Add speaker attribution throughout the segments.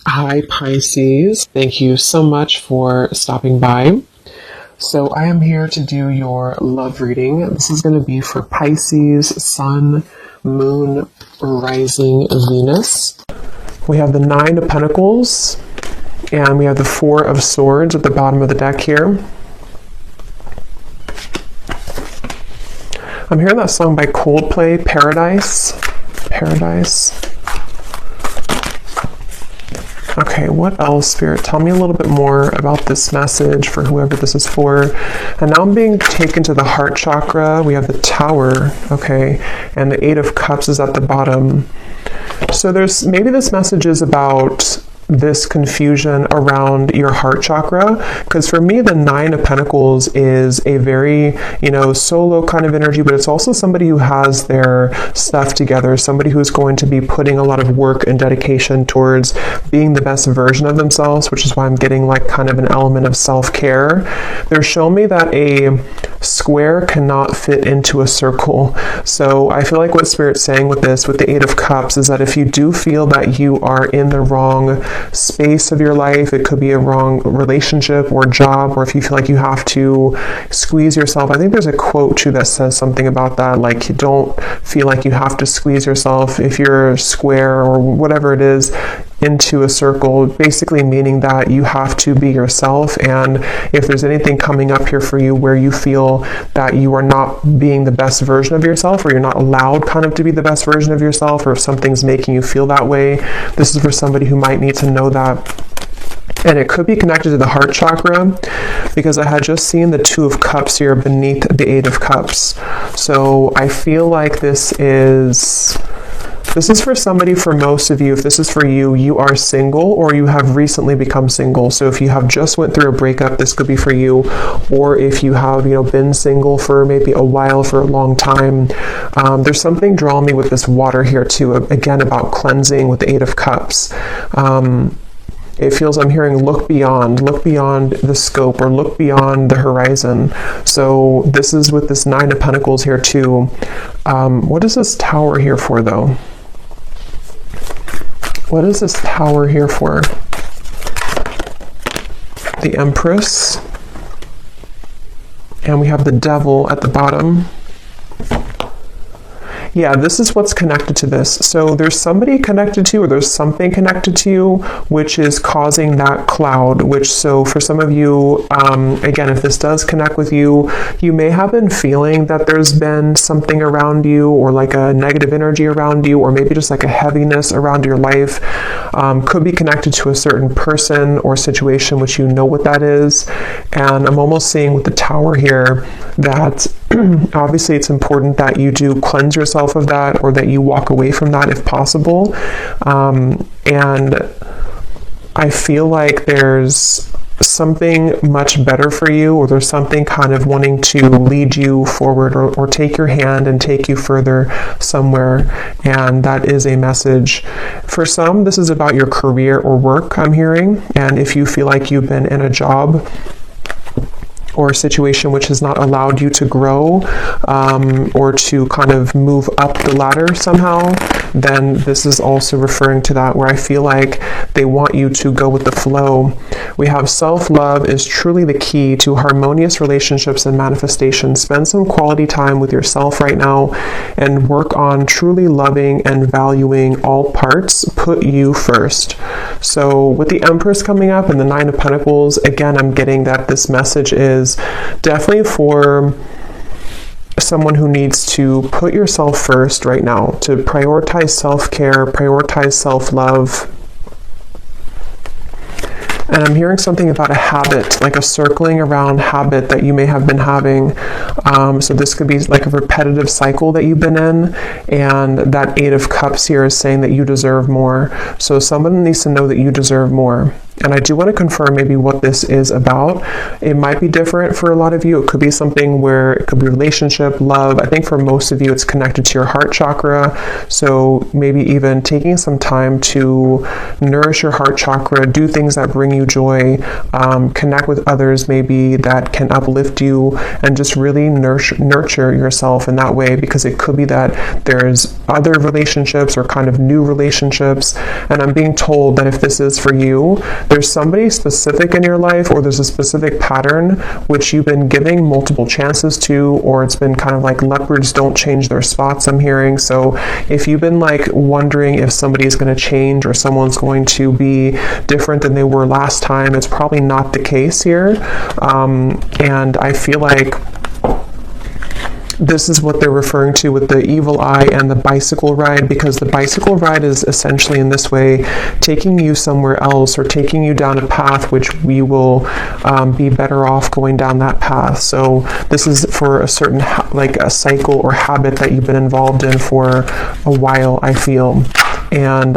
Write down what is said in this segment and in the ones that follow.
Speaker 1: Hi Pisces, thank you so much for stopping by. So I am here to do your love reading. This is going to be for Pisces, Sun, Moon, Rising, Venus. We have the Nine of Pentacles and we have the Four of Swords at the bottom of the deck here. I'm hearing that song by Coldplay, Paradise. Okay, what else, Spirit? Tell me a little bit more about this message for whoever this is for. And now I'm being taken to the heart chakra. We have the Tower, okay, and the Eight of Cups is at the bottom. So maybe this message is about this confusion around your heart chakra, because for me the Nine of Pentacles is a very solo kind of energy, but it's also somebody who has their stuff together, somebody who's going to be putting a lot of work and dedication towards being the best version of themselves, which is why I'm getting like kind of an element of self-care. They're showing me that a square cannot fit into a circle. So I feel like what Spirit's saying with this, with the Eight of Cups, is that if you do feel that you are in the wrong space of your life, it could be a wrong relationship or job, or if you feel like you have to squeeze yourself. I think there's a quote too that says something about that, like you don't feel like you have to squeeze yourself if you're square or whatever it is into a circle, basically meaning that you have to be yourself. And if there's anything coming up here for you where you feel that you are not being the best version of yourself, or you're not allowed kind of to be the best version of yourself, or if something's making you feel that way, this is for somebody who might need to know that. And it could be connected to the heart chakra, because I had just seen the Two of Cups here beneath the Eight of Cups. So I feel like this is for somebody. For most of you, if this is for you, you are single or you have recently become single. So if you have just went through a breakup, this could be for you. Or if you have, been single for maybe a while, for a long time. There's something drawing me with this water here too, again, about cleansing with the Eight of Cups. It feels, I'm hearing look beyond the scope, or look beyond the horizon. So this is with this Nine of Pentacles here too. What is this Tower here for though? What is this Tower here for? The Empress. And we have the Devil at the bottom. Yeah, this is what's connected to this. So there's somebody connected to you, or there's something connected to you, which is causing that cloud, so for some of you, again, if this does connect with you, you may have been feeling that there's been something around you, or like a negative energy around you, or maybe just like a heaviness around your life. Could be connected to a certain person or situation, which you know what that is. And I'm almost seeing with the Tower here that obviously it's important that you do cleanse yourself of that, or that you walk away from that if possible. And I feel like there's something much better for you, or there's something kind of wanting to lead you forward, or take your hand and take you further somewhere. And that is a message. For some, this is about your career or work, I'm hearing. And if you feel like you've been in a job or a situation which has not allowed you to grow, or to kind of move up the ladder somehow, then this is also referring to that, where I feel like they want you to go with the flow. We have self-love is truly the key to harmonious relationships and manifestation. Spend some quality time with yourself right now and work on truly loving and valuing all parts. Put you first. So with the Empress coming up and the Nine of Pentacles, again, I'm getting that this message is definitely for someone who needs to put yourself first right now, to prioritize self-care, prioritize self-love. And I'm hearing something about a habit, like a circling around habit that you may have been having. So this could be like a repetitive cycle that you've been in. And that Eight of Cups here is saying that you deserve more. So someone needs to know that you deserve more. And I do want to confirm maybe what this is about. It might be different for a lot of you. It could be something where it could be relationship, love. I think for most of you, it's connected to your heart chakra. So maybe even taking some time to nourish your heart chakra, do things that bring you joy, connect with others maybe that can uplift you, and just really nurture yourself in that way, because it could be that there's other relationships or kind of new relationships. And I'm being told that if this is for you, there's somebody specific in your life, or there's a specific pattern which you've been giving multiple chances to, or it's been kind of like leopards don't change their spots, I'm hearing. So if you've been like wondering if somebody's going to change or someone's going to be different than they were last time, it's probably not the case here. And I feel like this is what they're referring to with the evil eye and the bicycle ride, because the bicycle ride is essentially in this way taking you somewhere else, or taking you down a path which we will be better off going down that path. So this is for a certain like a cycle or habit that you've been involved in for a while, I feel. And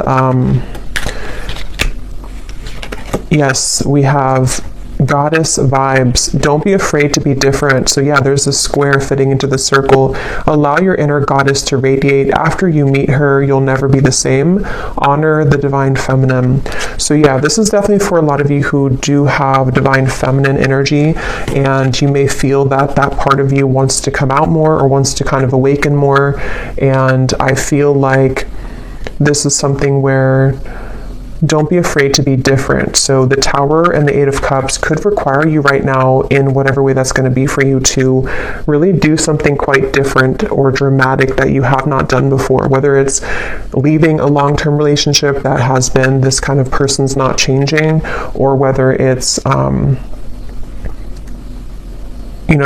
Speaker 1: yes, we have goddess vibes. Don't be afraid to be different. So yeah, there's a square fitting into the circle. Allow your inner goddess to radiate. After you meet her, you'll never be the same. Honor the divine feminine. So yeah, this is definitely for a lot of you who do have divine feminine energy, and you may feel that that part of you wants to come out more, or wants to kind of awaken more. And I feel like this is something where don't be afraid to be different. So the Tower and the Eight of Cups could require you right now, in whatever way that's going to be for you, to really do something quite different or dramatic that you have not done before. Whether it's leaving a long-term relationship that has been this kind of person's not changing, or whether it's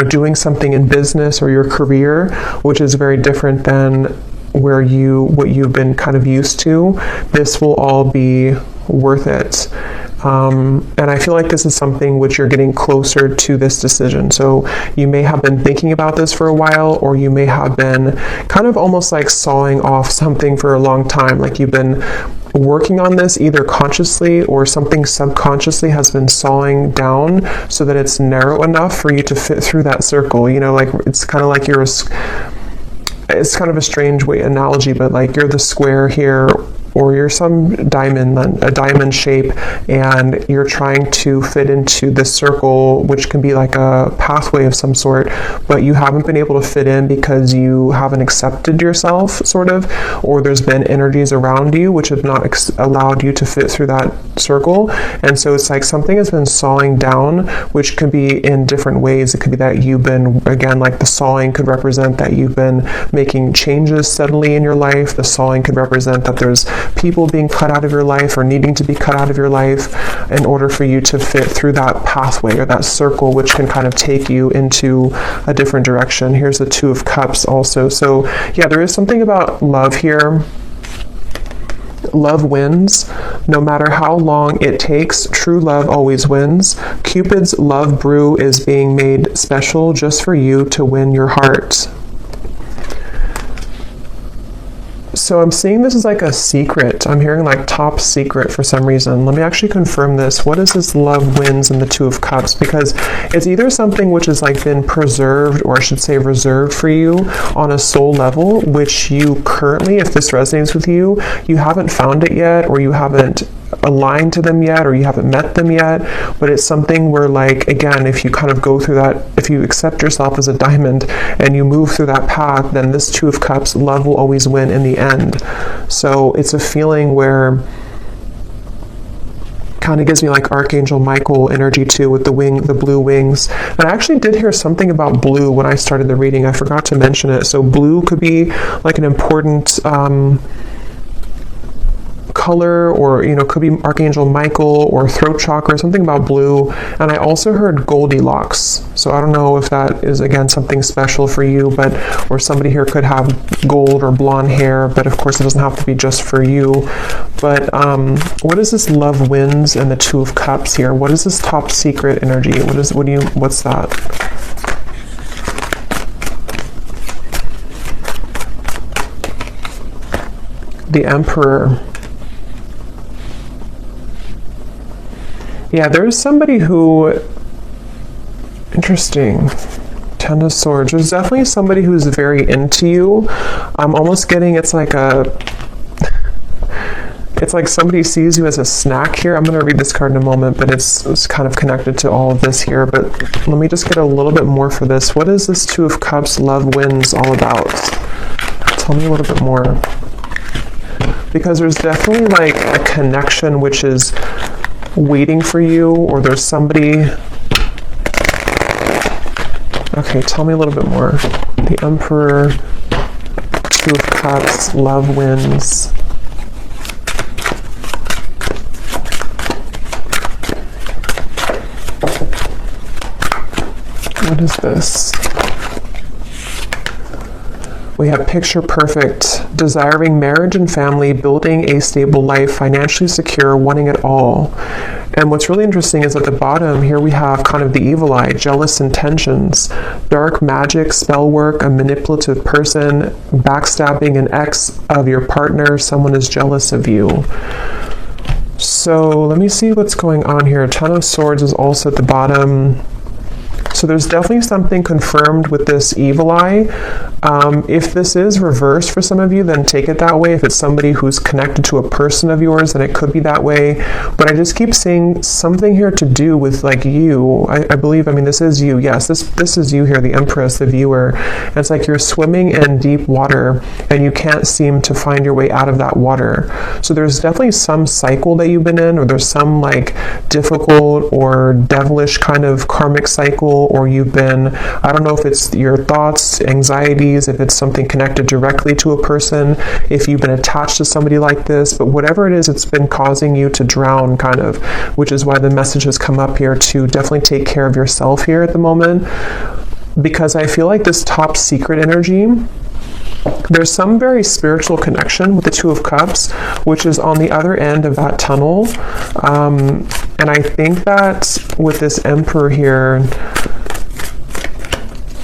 Speaker 1: doing something in business or your career, which is very different than what you've been kind of used to. This will all be worth it. And I feel like this is something which you're getting closer to this decision. So you may have been thinking about this for a while, or you may have been kind of almost like sawing off something for a long time. Like you've been working on this either consciously, or something subconsciously has been sawing down so that it's narrow enough for you to fit through that circle. Like it's kind of like it's kind of a strange analogy, but like you're the square here, or you're some a diamond shape, and you're trying to fit into this circle, which can be like a pathway of some sort, but you haven't been able to fit in because you haven't accepted yourself, sort of, or there's been energies around you which have not allowed you to fit through that circle. And so it's like something has been sawing down, which could be in different ways. It could be that you've been, again, like the sawing could represent that you've been making changes steadily in your life. The sawing could represent that there's people being cut out of your life, or needing to be cut out of your life, in order for you to fit through that pathway or that circle, which can kind of take you into a different direction. Here's the Two of Cups also. So yeah, there is something about love here. Love wins. No matter how long it takes, true love always wins. Cupid's love brew is being made special just for you to win your heart. So I'm seeing this as like a secret. I'm hearing like top secret for some reason. Let me actually confirm this. What is this love wins in the Two of Cups? Because it's either something which has like been preserved, or I should say reserved for you on a soul level, which you currently, if this resonates with you, you haven't found it yet, or you haven't aligned to them yet, or you haven't met them yet. But it's something where, like, again, if you kind of go through that, if you accept yourself as a diamond and you move through that path, then this Two of Cups, love will always win in the end. So it's a feeling where kind of gives me like Archangel Michael energy too, with the blue wings. And I actually did hear something about blue when I started the reading. I forgot to mention it. So blue could be like an important color, or could be Archangel Michael or throat chakra, something about blue. And I also heard Goldilocks, so I don't know if that is again something special for you, but or somebody here could have gold or blonde hair, but of course it doesn't have to be just for you. But what is this love wins and the Two of Cups here? What is this top secret energy? What's that? The Emperor. Yeah, there's somebody who, interesting. Ten of Swords. There's definitely somebody who's very into you. I'm almost getting it's like somebody sees you as a snack here. I'm going to read this card in a moment, but it's kind of connected to all of this here. But let me just get a little bit more for this. What is this Two of Cups, love wins, all about? Tell me a little bit more. Because there's definitely like a connection which is waiting for you, or there's somebody... Okay, tell me a little bit more. The Emperor, Two of Cups, love wins. What is this? We have picture perfect, desiring marriage and family, building a stable life, financially secure, wanting it all. And what's really interesting is at the bottom here we have kind of the evil eye, jealous intentions, dark magic, spell work, a manipulative person, backstabbing an ex of your partner, someone is jealous of you. So let me see what's going on here. Ten of Swords is also at the bottom. So there's definitely something confirmed with this evil eye. If this is reversed for some of you, then take it that way. If it's somebody who's connected to a person of yours, then it could be that way. But I just keep seeing something here to do with like you. I believe, I mean, this is you. Yes, this is you here, the Empress, the viewer. And it's like you're swimming in deep water and you can't seem to find your way out of that water. So there's definitely some cycle that you've been in, or there's some like difficult or devilish kind of karmic cycle, or you've been, I don't know if it's your thoughts, anxieties, if it's something connected directly to a person, if you've been attached to somebody like this, but whatever it is, it's been causing you to drown kind of, which is why the message has come up here to definitely take care of yourself here at the moment. Because I feel like this top secret energy, there's some very spiritual connection with the Two of Cups, which is on the other end of that tunnel. And I think that with this Emperor here,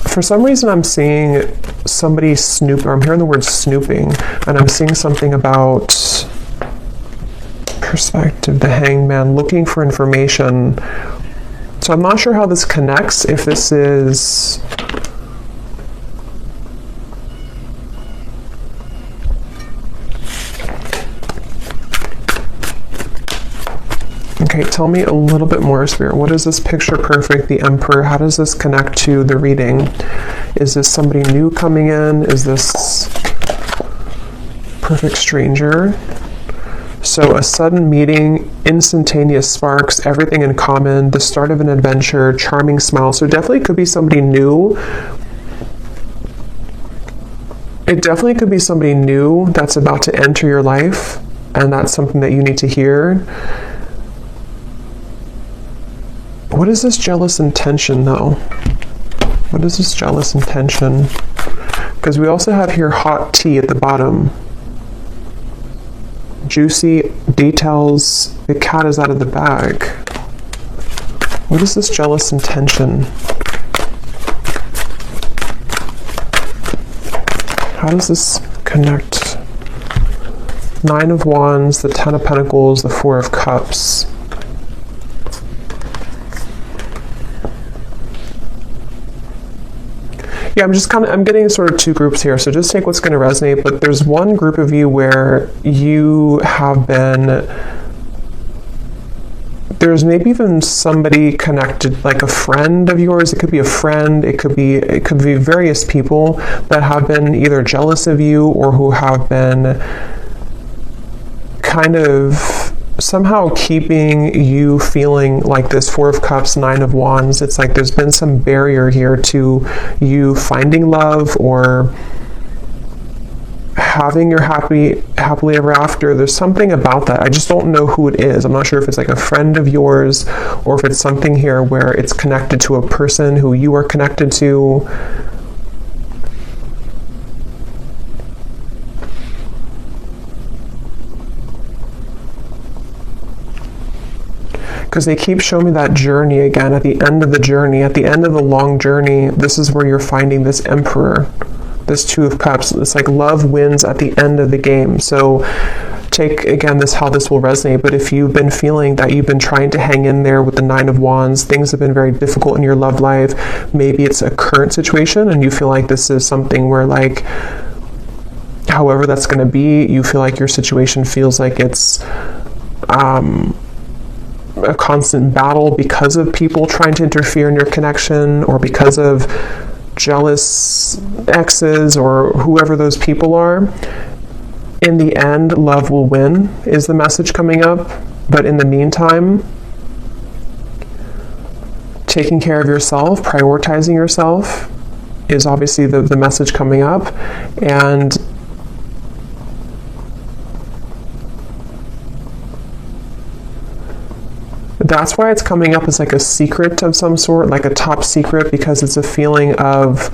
Speaker 1: for some reason I'm seeing somebody snoop, or I'm hearing the word snooping, and I'm seeing something about perspective, the Hangman, looking for information. So I'm not sure how this connects, if this is... Okay, tell me a little bit more, Spirit. What is this picture perfect, the Emperor? How does this connect to the reading? Is this somebody new coming in? Is this perfect stranger? So a sudden meeting, instantaneous sparks, everything in common, the start of an adventure, charming smile. So definitely could be somebody new. It definitely could be somebody new that's about to enter your life, and that's something that you need to hear. What is this jealous intention, though? What is this jealous intention? Because we also have here hot tea at the bottom. Juicy details. The cat is out of the bag. What is this jealous intention? How does this connect? Nine of Wands, the Ten of Pentacles, the Four of Cups. Yeah, I'm getting sort of two groups here, so just take what's going to resonate. But there's one group of you where you have been, there's maybe even somebody connected, like a friend of yours. It could be a friend, it could be various people that have been either jealous of you or who have been kind of somehow keeping you feeling like this Four of Cups, Nine of Wands. It's like there's been some barrier here to you finding love or having your happily ever after. There's something about that. I just don't know who it is. I'm not sure if it's like a friend of yours or if it's something here where it's connected to a person who you are connected to. Because they keep showing me that journey again, at the end of the journey, at the end of the long journey, this is where you're finding this Emperor, this Two of Cups. It's like love wins at the end of the game. So take, again, how this will resonate, but if you've been feeling that you've been trying to hang in there with the Nine of Wands, things have been very difficult in your love life, maybe it's a current situation and you feel like this is something where, like, however that's going to be, you feel like your situation feels like it's a constant battle because of people trying to interfere in your connection, or because of jealous exes or whoever those people are. In the end, love will win is the message coming up. But in the meantime, taking care of yourself, prioritizing yourself is obviously the message coming up. And that's why it's coming up as like a secret of some sort, like a top secret, because it's a feeling of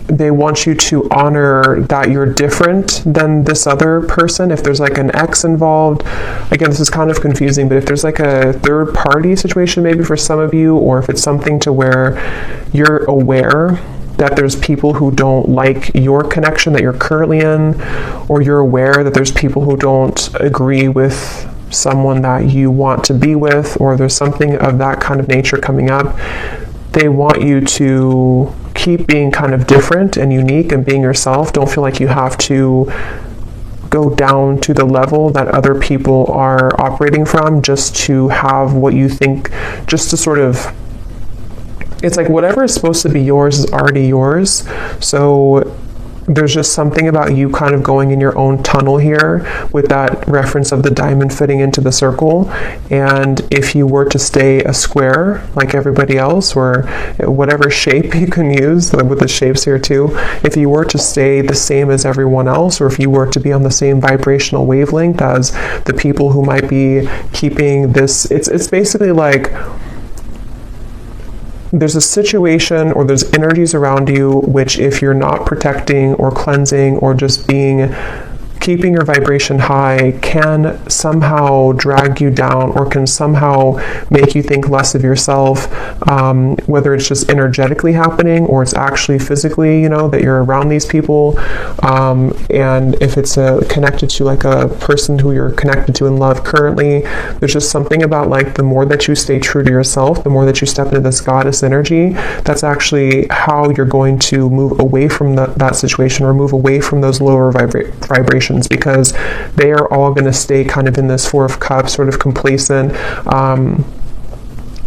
Speaker 1: they want you to honor that you're different than this other person. If there's like an ex involved, again, this is kind of confusing, but if there's like a third party situation maybe for some of you, or if it's something to where you're aware that there's people who don't like your connection that you're currently in, or you're aware that there's people who don't agree with someone that you want to be with, or there's something of that kind of nature coming up, they want you to keep being kind of different and unique and being yourself. Don't feel like you have to go down to the level that other people are operating from just to have what you think, just to sort of, it's like whatever is supposed to be yours is already yours. So there's just something about you kind of going in your own tunnel here with that reference of the diamond fitting into the circle. And if you were to stay a square like everybody else, or whatever shape you can use with the shapes here too, if you were to stay the same as everyone else, or if you were to be on the same vibrational wavelength as the people who might be keeping this, it's basically like there's a situation or there's energies around you which, if you're not protecting or cleansing or just keeping your vibration high, can somehow drag you down or can somehow make you think less of yourself, whether it's just energetically happening or it's actually physically, that you're around these people. And if it's connected to like a person who you're connected to in love currently, there's just something about like the more that you stay true to yourself, the more that you step into this goddess energy, that's actually how you're going to move away from that situation, or move away from those lower vibrations, because they are all going to stay kind of in this Four of Cups, sort of complacent,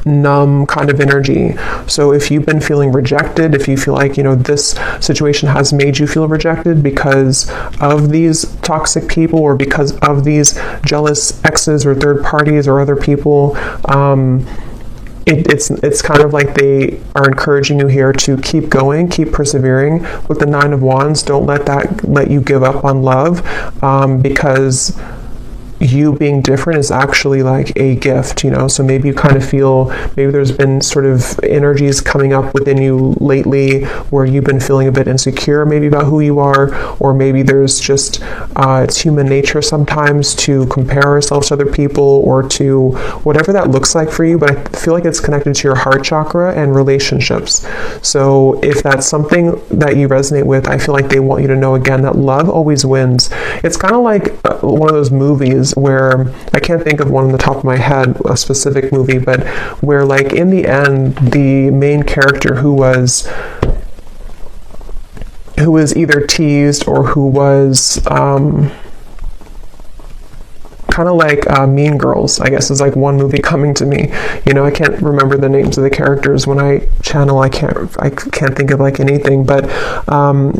Speaker 1: numb kind of energy. So if you've been feeling rejected, if you feel like, this situation has made you feel rejected because of these toxic people, or because of these jealous exes or third parties or other people, it's kind of like they are encouraging you here to keep going, keep persevering. With the Nine of Wands, don't let you give up on love, because you being different is actually like a gift, so maybe you kind of feel, maybe there's been sort of energies coming up within you lately where you've been feeling a bit insecure maybe about who you are, or maybe there's just it's human nature sometimes to compare ourselves to other people, or to whatever that looks like for you. But I feel like it's connected to your heart chakra and relationships. So if that's something that you resonate with, I feel like they want you to know again that love always wins. It's kind of like one of those movies where, I can't think of one on the top of my head, a specific movie, but where like in the end, the main character who was either teased or who was kind of like Mean Girls, I guess, is like one movie coming to me. I can't remember the names of the characters when I channel. I can't think of like anything, but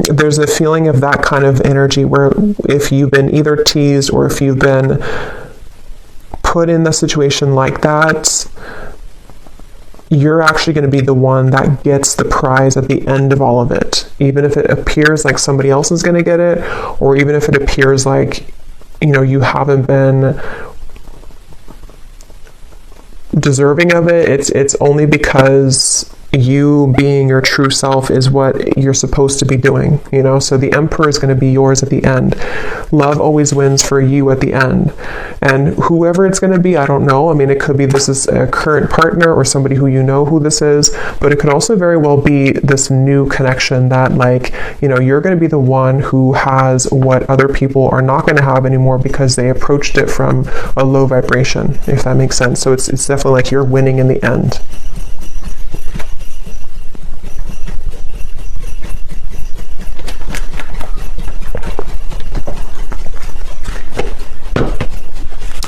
Speaker 1: there's a feeling of that kind of energy where if you've been either teased or if you've been put in the situation like that, you're actually going to be the one that gets the prize at the end of all of it. Even if it appears like somebody else is going to get it, or even if it appears like you haven't been deserving of it, it's only because you being your true self is what you're supposed to be doing, you know? So the Emperor is going to be yours at the end. Love always wins for you at the end. And whoever it's going to be, I don't know. I mean, it could be this is a current partner or somebody who you know who this is, but it could also very well be this new connection that, like, you know, you're going to be the one who has what other people are not going to have anymore because they approached it from a low vibration, if that makes sense. So it's definitely like you're winning in the end.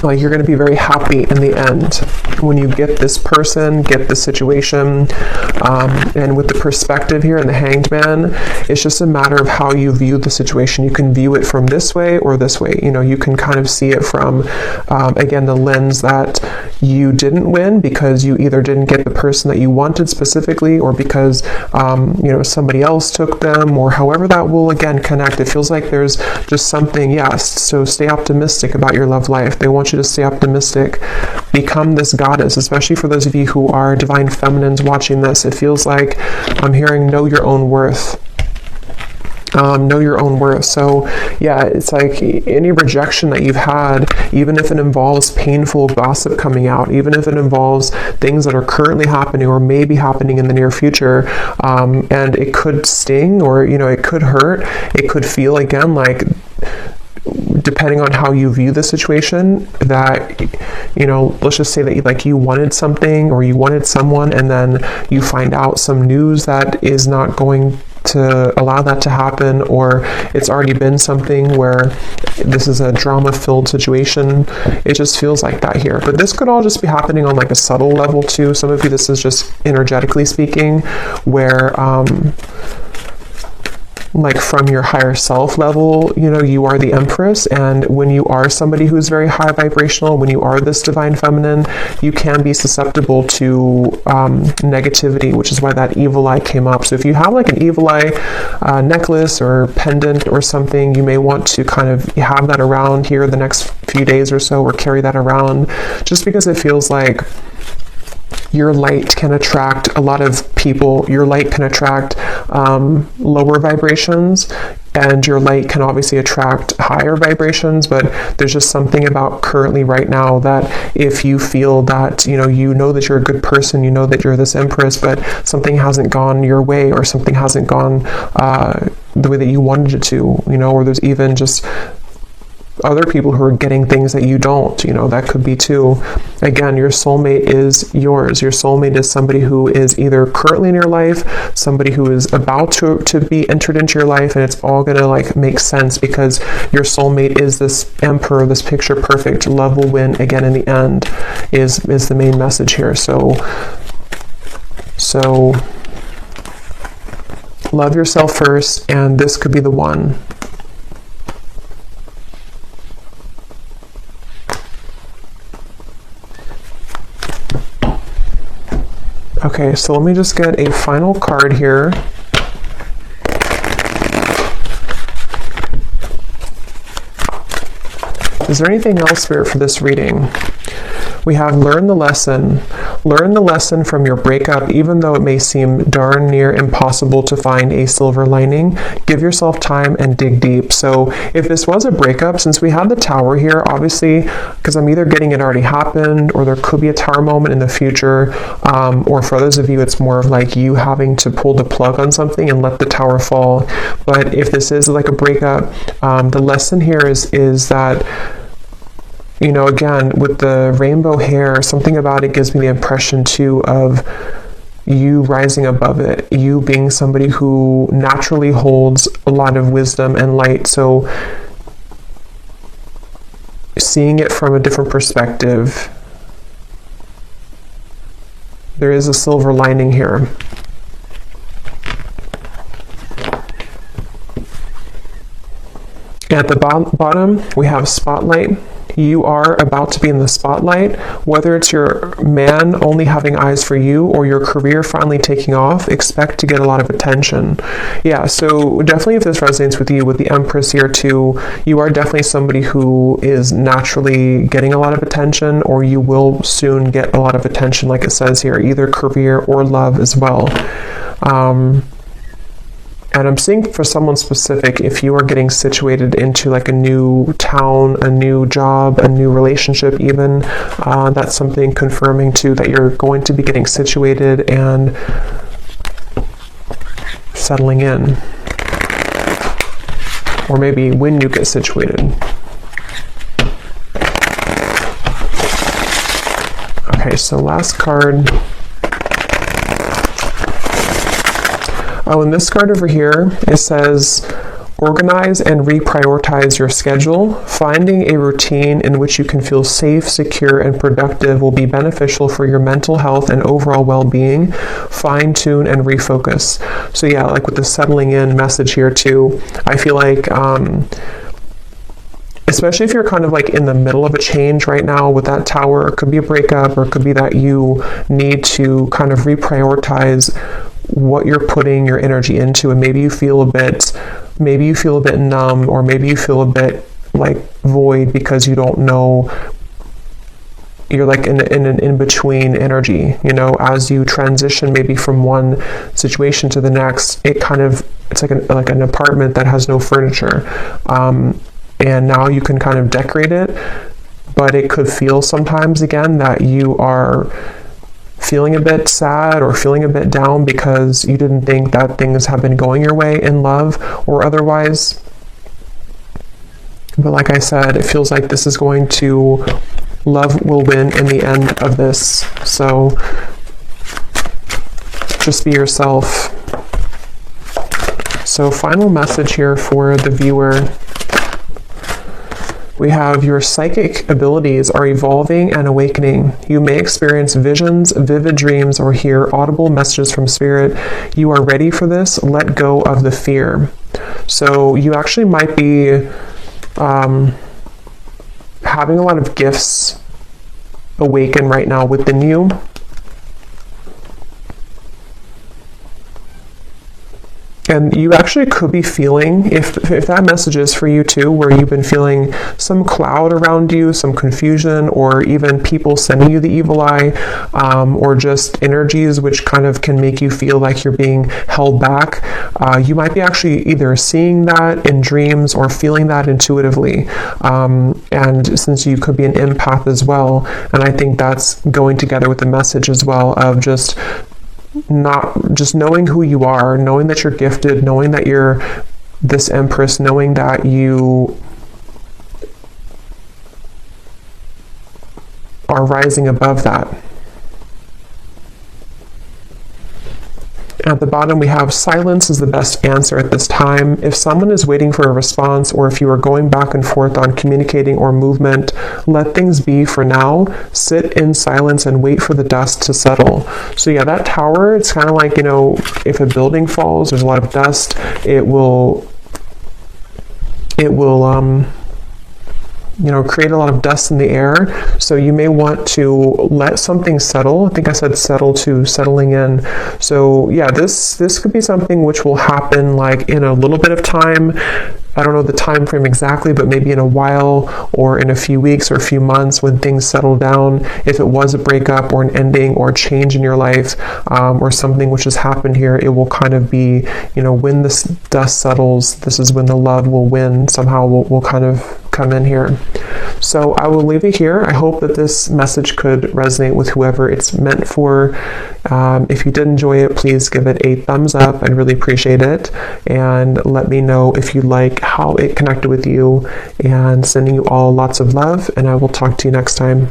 Speaker 1: Like, you're going to be very happy in the end when you get this person, get the situation, and with the perspective here and the Hanged Man, it's just a matter of how you view the situation. You can view it from this way or this way. You know, you can kind of see it from, again, the lens that you didn't win because you either didn't get the person that you wanted specifically, or because, you know, somebody else took them, or however that will, again, connect. It feels like there's just something, yes, so stay optimistic about your love life. They want you to stay optimistic. Become this goddess, especially for those of you who are divine feminines watching this. It feels like I'm hearing know your own worth. Know your own worth. So yeah, it's like any rejection that you've had, even if it involves painful gossip coming out, even if it involves things that are currently happening or may be happening in the near future, and it could sting, or, you know, it could hurt, it could feel, again, like, depending on how you view the situation, that, you know, let's just say that like you wanted something or you wanted someone, and then you find out some news that is not going to allow that to happen, or it's already been something where this is a drama-filled situation. It just feels like that here. But this could all just be happening on like a subtle level too. Some of you, this is just energetically speaking, where like from your higher self level, you know, you are the Empress, and when you are somebody who's very high vibrational, when you are this divine feminine, you can be susceptible to negativity, which is why that evil eye came up. So if you have like an evil eye necklace or pendant or something, you may want to kind of have that around here the next few days or so, or carry that around, just because it feels like your light can attract a lot of people. Your light can attract lower vibrations, and your light can obviously attract higher vibrations, but there's just something about currently right now that if you feel that, you know that you're a good person, you know that you're this Empress, but something hasn't gone your way, or something hasn't gone the way that you wanted it to, you know, or there's even just other people who are getting things that you don't, you know, that could be too. Again, your soulmate is yours. Your soulmate is somebody who is either currently in your life, somebody who is about to be entered into your life, and it's all gonna like make sense because your soulmate is this Emperor, this picture perfect. Love will win again in the end is the main message here. So love yourself first, and this could be the one. Okay, so let me just get a final card here. Is there anything else, Spirit, for this reading? We have learn the lesson. Learn the lesson from your breakup, even though it may seem darn near impossible to find a silver lining. Give yourself time and dig deep. So if this was a breakup, since we had the Tower here, obviously, because I'm either getting it already happened, or there could be a Tower moment in the future, or for others of you, it's more of like you having to pull the plug on something and let the Tower fall. But if this is like a breakup, the lesson here is that, you know, again, with the rainbow hair, something about it gives me the impression too of you rising above it, you being somebody who naturally holds a lot of wisdom and light. So seeing it from a different perspective, there is a silver lining here. At the bottom, we have spotlight. You are about to be in the spotlight, whether it's your man only having eyes for you or your career finally taking off. Expect to get a lot of attention. Yeah, so definitely if this resonates with you with the Empress here too, you are definitely somebody who is naturally getting a lot of attention, or you will soon get a lot of attention, like it says here, either career or love as well. And I'm seeing for someone specific, if you are getting situated into like a new town, a new job, a new relationship even, that's something confirming too that you're going to be getting situated and settling in. Or maybe when you get situated. Okay, so last card. Oh, and this card over here, it says, organize and reprioritize your schedule. Finding a routine in which you can feel safe, secure, and productive will be beneficial for your mental health and overall well-being. Fine-tune and refocus. So yeah, like with the settling in message here too, I feel like, especially if you're kind of like in the middle of a change right now with that Tower, it could be a breakup, or it could be that you need to kind of reprioritize what you're putting your energy into, and maybe you feel a bit numb, or maybe you feel a bit like void because you don't know, you're like in an in-between energy, you know, as you transition maybe from one situation to the next. It's like an apartment that has no furniture, and now you can kind of decorate it, but it could feel sometimes again that you are feeling a bit sad or feeling a bit down because you didn't think that things have been going your way in love or otherwise. But like I said, it feels like this is going to, love will win in the end of this. So just be yourself. So final message here for the viewer. We have your psychic abilities are evolving and awakening. You may experience visions, vivid dreams, or hear audible messages from spirit. You are ready for this. Let go of the fear. So you actually might be having a lot of gifts awaken right now within you. And you actually could be feeling, if that message is for you too, where you've been feeling some cloud around you, some confusion, or even people sending you the evil eye, or just energies which kind of can make you feel like you're being held back. You might be actually either seeing that in dreams or feeling that intuitively. And since you could be an empath as well, and I think that's going together with the message as well of just knowing who you are, knowing that you're gifted, knowing that you're this Empress, knowing that you are rising above that. At the bottom, we have silence is the best answer at this time. If someone is waiting for a response, or if you are going back and forth on communicating or movement, let things be for now. Sit in silence and wait for the dust to settle. So yeah, that Tower, it's kind of like, you know, if a building falls, there's a lot of dust, it will you know, create a lot of dust in the air. So you may want to let something settle. I think I said settle to settling in. So yeah, this could be something which will happen like in a little bit of time. I don't know the time frame exactly, but maybe in a while or in a few weeks or a few months when things settle down. If it was a breakup or an ending or a change in your life, or something which has happened here, it will kind of be, you know, when this dust settles, this is when the love will win. Somehow will kind of come in here. So I will leave it here. I hope that this message could resonate with whoever it's meant for. If you did enjoy it, please give it a thumbs up. I'd really appreciate it. And let me know if you like how it connected with you, and sending you all lots of love. And I will talk to you next time.